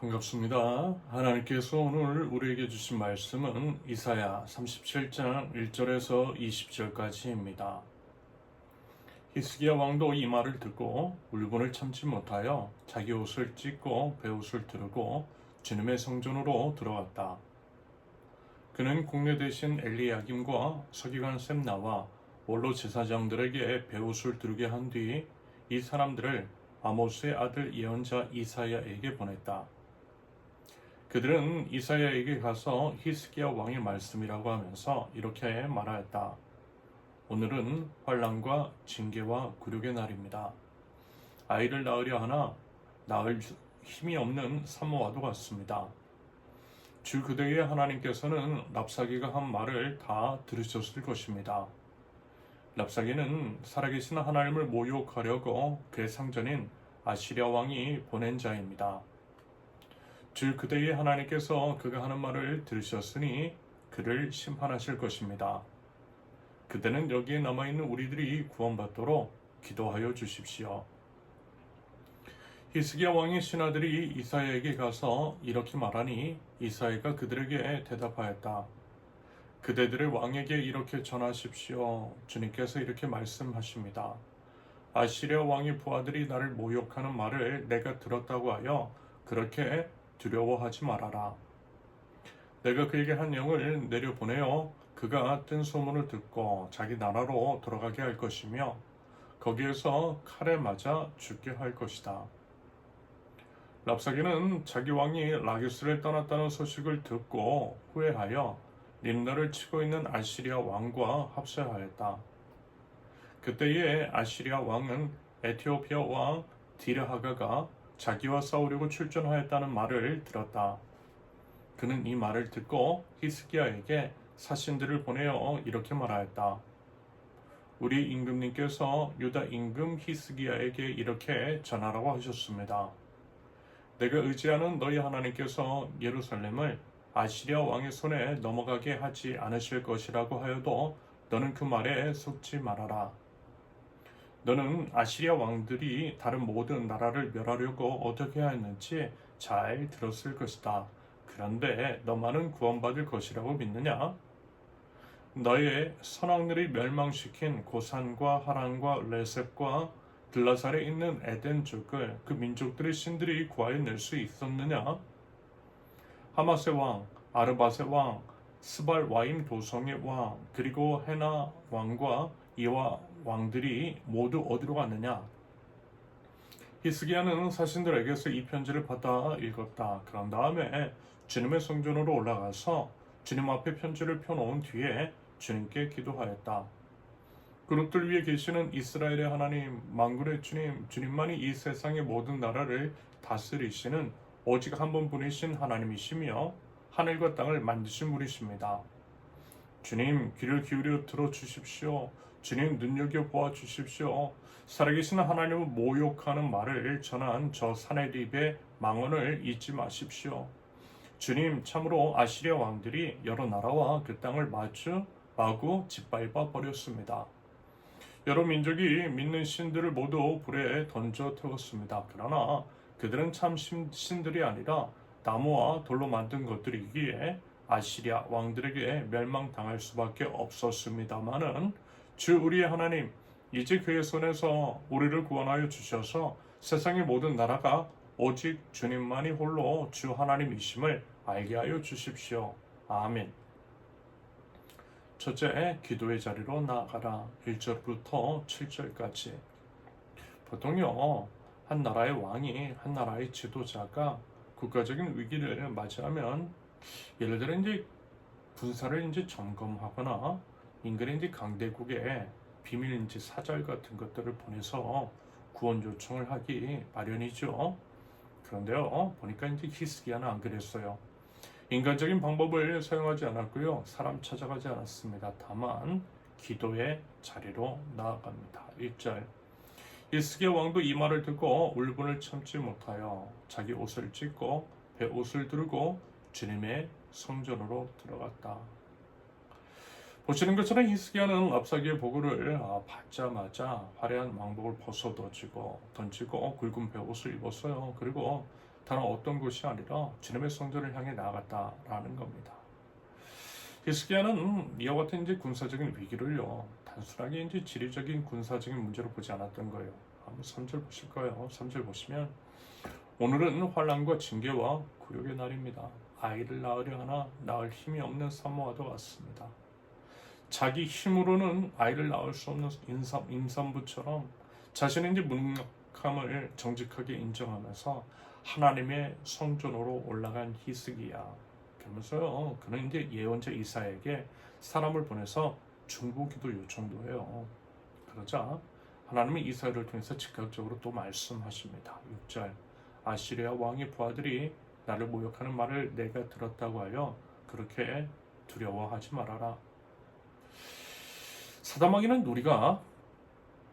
반갑습니다. 하나님께서 오늘 우리에게 주신 말씀은 이사야 37장 1절에서 20절까지입니다. 히스기야 왕도 이 말을 듣고 울분을 참지 못하여 자기 옷을 찢고 베옷을 두르고 주님의 성전으로 들어갔다. 그는 공례 대신 엘리야김과 서기관 셈나와 원로 제사장들에게 베옷을 두르게 한 뒤 이 사람들을 아모스의 아들 예언자 이사야에게 보냈다. 그들은 이사야에게 가서 히스기야 왕의 말씀이라고 하면서 이렇게 말하였다. 오늘은 환난과 징계와 굴욕의 날입니다. 아이를 낳으려 하나 낳을 힘이 없는 산모와도 같습니다. 주 그대의 하나님께서는 랍사기가 한 말을 다 들으셨을 것입니다. 랍사기는 살아계신 하나님을 모욕하려고 그의 상전인 아시리아 왕이 보낸 자입니다. 주 그대의 하나님께서 그가 하는 말을 들으셨으니 그를 심판하실 것입니다. 그대는 여기에 남아있는 우리들이 구원받도록 기도하여 주십시오. 히스기야 왕의 신하들이 이사야에게 가서 이렇게 말하니 이사야가 그들에게 대답하였다. 그대들의 왕에게 이렇게 전하십시오. 주님께서 이렇게 말씀하십니다. 아시리아 왕의 부하들이 나를 모욕하는 말을 내가 들었다고 하여 그렇게 두려워하지 말아라. 내가 그에게 한 영을 내려보내어 그가 뜬 소문을 듣고 자기 나라로 돌아가게 할 것이며 거기에서 칼에 맞아 죽게 할 것이다. 랍사기는 자기 왕이 라기스를 떠났다는 소식을 듣고 후회하여 림나를 치고 있는 아시리아 왕과 합세하였다. 그때에 아시리아 왕은 에티오피아 왕 디르하가가 자기와 싸우려고 출전하였다는 말을 들었다. 그는 이 말을 듣고 히스기야에게 사신들을 보내어 이렇게 말하였다. 우리 임금님께서 유다 임금 히스기야에게 이렇게 전하라고 하셨습니다. 내가 의지하는 너희 하나님께서 예루살렘을 아시리아 왕의 손에 넘어가게 하지 않으실 것이라고 하여도 너는 그 말에 속지 말아라. 너는 아시리아 왕들이 다른 모든 나라를 멸하려고 어떻게 하였는지 잘 들었을 것이다. 그런데 너만은 구원받을 것이라고 믿느냐? 너의 선왕들이 멸망시킨 고산과 하란과 레셉과 들라살에 있는 에덴 족을 그 민족들의 신들이 구하여 낼 수 있었느냐? 하마세 왕, 아르바세 왕, 스발 와임 도성의 왕, 그리고 헤나 왕과 이와 왕들이 모두 어디로 갔느냐? 히스기야는 사신들에게서 이 편지를 받아 읽었다. 그런 다음에 주님의 성전으로 올라가서 주님 앞에 편지를 펴놓은 뒤에 주님께 기도하였다. 그룹들 위에 계시는 이스라엘의 하나님, 만군의 주님, 주님만이 이 세상의 모든 나라를 다스리시는 오직 한 분뿐이신 하나님이시며 하늘과 땅을 만드신 분이십니다. 주님, 귀를 기울여 들어주십시오. 주님, 눈여겨보아 주십시오. 살아계신 하나님을 모욕하는 말을 전한 저 사내립의 망언을 잊지 마십시오. 주님, 참으로 아시리아 왕들이 여러 나라와 그 땅을 마구 짓밟아 버렸습니다. 여러 민족이 믿는 신들을 모두 불에 던져 태웠습니다. 그러나 그들은 참 신들이 아니라 나무와 돌로 만든 것들이기에 아시리아 왕들에게 멸망당할 수밖에 없었습니다마는 주 우리의 하나님, 이제 그의 손에서 우리를 구원하여 주셔서 세상의 모든 나라가 오직 주님만이 홀로 주 하나님이심을 알게 하여 주십시오. 아멘. 첫째, 기도의 자리로 나아가라. 1절부터 7절까지. 보통요, 한 나라의 왕이, 한 나라의 지도자가 국가적인 위기를 맞이하면, 예를 들어 이제 군사를 이제 점검하거나 인근의 이제 강대국에 비밀 이제 사절 같은 것들을 보내서 구원 요청을 하기 마련이죠. 그런데요, 보니까 이제 히스기야는 안 그랬어요. 인간적인 방법을 사용하지 않았고요. 사람 찾아가지 않았습니다. 다만 기도의 자리로 나아갑니다. 1절. 히스기야 왕도 이 말을 듣고 울분을 참지 못하여 자기 옷을 찢고 베옷을 두르고 주님의 성전으로 들어갔다. 보시는 것처럼 히스기야는 랍사기의 보고를 받자마자 화려한 왕복을 벗어 던지고 굵은 베옷을 입었어요. 그리고 다른 어떤 곳이 아니라 주님의 성전을 향해 나아갔다라는 겁니다. 히스기야는 이와 같은 이제 군사적인 위기를요, 단순하게 이제 지리적인 군사적인 문제로 보지 않았던 거예요. 한번 3절 보실 거예요. 3절 보시면 오늘은 환난과 징계와 굴욕의 날입니다. 아이를 낳으려 하나 낳을 힘이 없는 산모와도 같습니다. 자기 힘으로는 아이를 낳을 수 없는 임산부처럼 자신의 이제 무능력함을 정직하게 인정하면서 하나님의 성전으로 올라간 히스기야. 그러면서요, 그는 이제 예언자 이사야에게 사람을 보내서 중보기도 요청도 해요. 그러자 하나님은 이사야를 통해서 즉각적으로 또 말씀하십니다. 6절 아시리아 왕의 부하들이 나를 모욕하는 말을 내가 들었다고 하여 그렇게 두려워하지 말아라. 사다마귀는 우리가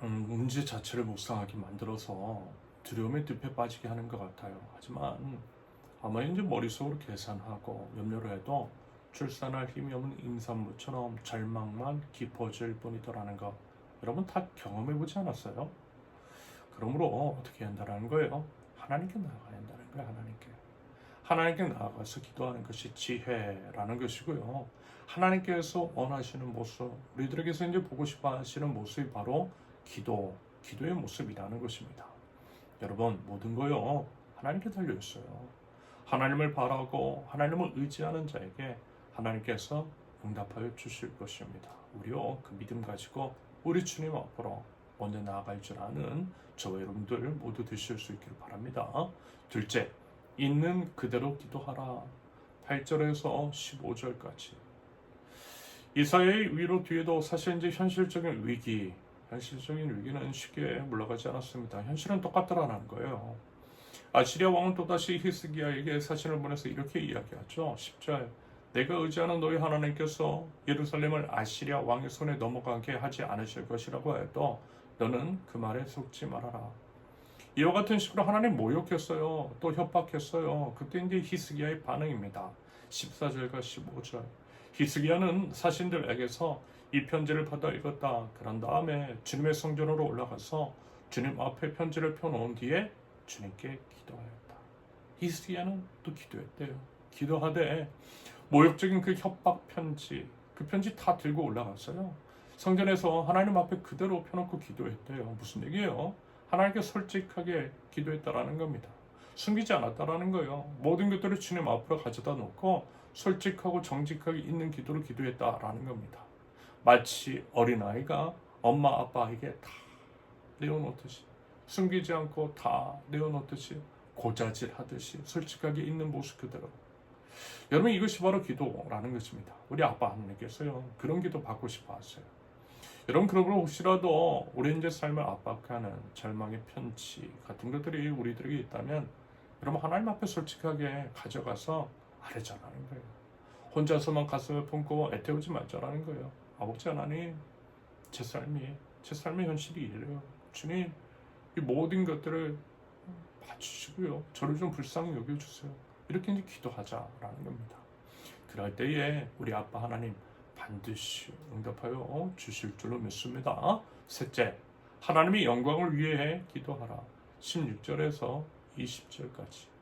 문제 자체를 묵상하게 만들어서 두려움의 늪에 빠지게 하는 것 같아요. 하지만 아마 이제 머릿속으로 계산하고 염려를 해도 출산할 힘이 없는 임산부처럼 절망만 깊어질 뿐이더라는 것, 여러분 다 경험해보지 않았어요? 그러므로 어떻게 한다는 거예요? 하나님께 나아가야 한다는 거예요. 하나님께 나아가서 기도하는 것이 지혜라는 것이고요. 하나님께서 원하시는 모습, 우리들에게서 이제 보고 싶어 하시는 모습이 바로 기도의 모습이라는 것입니다. 여러분, 모든 거요, 하나님께 달려있어요. 하나님을 바라고 하나님을 의지하는 자에게 하나님께서 응답하여 주실 것입니다. 우리요, 그 믿음 가지고 우리 주님 앞으로 먼저 나아갈 줄 아는 저와 여러분들 모두 되실 수 있기를 바랍니다. 둘째, 있는 그대로 기도하라. 8절에서 15절까지. 이사야의 위로 뒤에도 사실 이제 현실적인 위기는 쉽게 물러가지 않았습니다. 현실은 똑같더라는 거예요. 아시리아 왕은 또다시 히스기야에게 사신을 보내서 이렇게 이야기하죠. 10절 내가 의지하는 너희 하나님께서 예루살렘을 아시리아 왕의 손에 넘어가게 하지 않으실 것이라고 해도 너는 그 말에 속지 말아라. 이와 같은 식으로 하나님 모욕했어요. 또 협박했어요. 그때 이제 히스기야의 반응입니다. 14절과 15절. 히스기야는 사신들에게서 이 편지를 받아 읽었다. 그런 다음에 주님의 성전으로 올라가서 주님 앞에 편지를 펴놓은 뒤에 주님께 기도하였다. 히스기야는 또 기도했대요. 기도하되 모욕적인 그 협박 편지, 그 편지 다 들고 올라갔어요. 성전에서 하나님 앞에 그대로 펴놓고 기도했대요. 무슨 얘기예요? 하나님께 솔직하게 기도했다라는 겁니다. 숨기지 않았다라는 거예요. 모든 것들을 주님 앞으로 가져다 놓고 솔직하고 정직하게 있는 기도를 기도했다라는 겁니다. 마치 어린아이가 엄마 아빠에게 다 내어놓듯이, 숨기지 않고 다 내어놓듯이, 고자질 하듯이 솔직하게 있는 모습 그대로. 여러분, 이것이 바로 기도라는 것입니다. 우리 아빠 하나님께서요, 그런 기도 받고 싶어 하세요. 여러분, 그러므로 혹시라도 우리 이제 삶을 압박하는 절망의 편지 같은 것들이 우리들에게 있다면, 여러분 하나님 앞에 솔직하게 가져가서 아뢰자라는 거예요. 혼자서만 가슴을 품고 애태우지 말자라는 거예요. 아버지 하나님, 제 삶의 현실이 이래요. 주님, 이 모든 것들을 봐주시고요, 저를 좀 불쌍히 여겨주세요. 이렇게 이제 기도하자라는 겁니다. 그럴 때에 우리 아빠 하나님 반드시 응답하여 주실 줄로 믿습니다. 셋째, 하나님의 영광을 위해 기도하라. 16절에서 20절까지.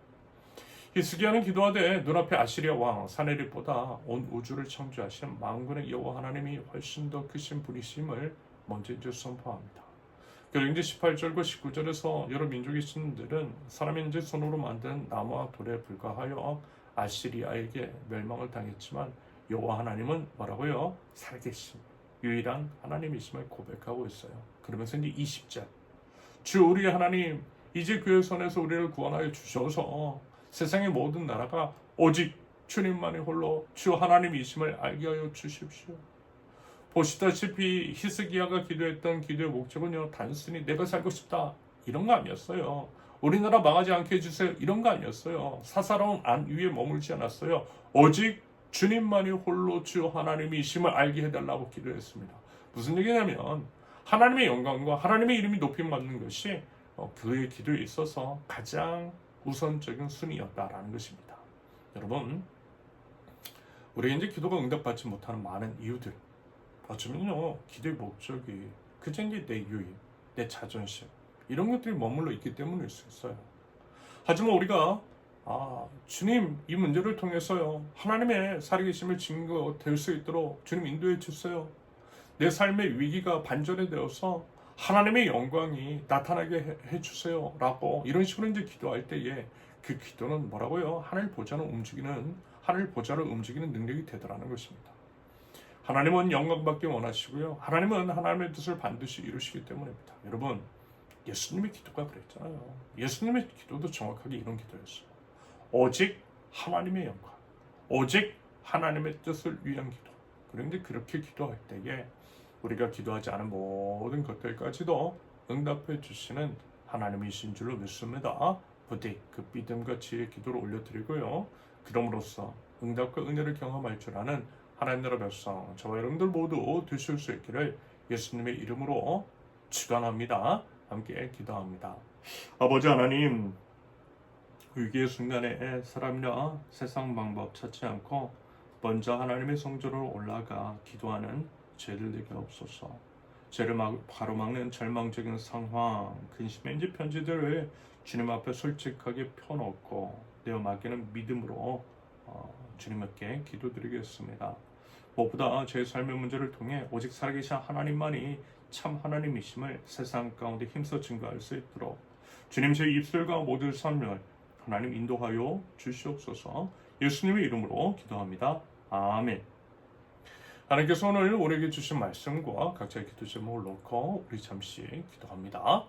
히스기야는 기도하되 눈앞에 아시리아 왕 사네립보다 온 우주를 창조하신 만군의 여호와 하나님이 훨씬 더 크신 분이심을 먼저 이제 선포합니다. 그리고 이제 18절과 19절에서 여러 민족의 신들은 사람의 이제 손으로 만든 나무와 돌에 불과하여 아시리아에게 멸망을 당했지만 여호와 하나님은 뭐라고요? 살계신 유일한 하나님이심을 고백하고 있어요. 그러면서 이제 20절 주 우리 하나님, 이제 그의 손에서 우리를 구원하여 주셔서 세상의 모든 나라가 오직 주님만이 홀로 주 하나님이심을 알게 하여 주십시오. 보시다시피 히스기야가 기도했던 기도의 목적은요, 단순히 내가 살고 싶다 이런 거 아니었어요. 우리나라 망하지 않게 해주세요 이런 거 아니었어요. 사사로운 안 위에 머물지 않았어요. 오직 주님만이 홀로 주 하나님이심을 알게 해달라고 기도했습니다. 무슨 얘기냐면 하나님의 영광과 하나님의 이름이 높임받는 것이 그의 기도에 있어서 가장 우선적인 순위였다라는 것입니다. 여러분, 우리가 이제 기도가 응답받지 못하는 많은 이유들, 어쩌면요, 기도의 목적이 그저 이제 내 유익, 내 자존심 이런 것들이 머물러 있기 때문일 수 있어요. 하지만 우리가 주님, 이 문제를 통해서요, 하나님의 살아계심을 증거될 수 있도록 주님 인도해 주세요. 내 삶의 위기가 반전이 되어서 하나님의 영광이 나타나게 해주세요. 라고 이런 식으로 이제 기도할 때에 그 기도는 뭐라고요? 하늘 보좌를 움직이는 능력이 되더라는 것입니다. 하나님은 영광 받기 원하시고요. 하나님은 하나님의 뜻을 반드시 이루시기 때문입니다. 여러분, 예수님의 기도가 그랬잖아요. 예수님의 기도도 정확하게 이런 기도였어요. 오직 하나님의 영광, 오직 하나님의 뜻을 위한 기도. 그런데 그렇게 기도할 때에 우리가 기도하지 않은 모든 것들까지도 응답해 주시는 하나님이신 줄로 믿습니다. 부디 그 믿음과 지혜의 기도를 올려드리고요. 그럼으로써 응답과 은혜를 경험할 줄 아는 하나님 나라 백성, 저와 여러분들 모두 되실 수 있기를 예수님의 이름으로 축원합니다. 함께 기도합니다. 아버지 하나님, 위기의 순간에 사람이나 세상 방법 찾지 않고 먼저 하나님의 성전으로 올라가 기도하는 죄를 되게 없소서. 죄를 가로막는 절망적인 상황, 근심의 편지들을 주님 앞에 솔직하게 펴놓고 내어 맡기는 믿음으로 주님께 기도드리겠습니다. 무엇보다 제 삶의 문제를 통해 오직 살아계신 하나님만이 참 하나님이심을 세상 가운데 힘써 증거할 수 있도록 주님 제 입술과 모든 삶을 하나님 인도하여 주시옵소서. 예수님의 이름으로 기도합니다. 아멘. 하나님께서 오늘 우리에게 주신 말씀과 각자의 기도 제목을 놓고 우리 잠시 기도합니다.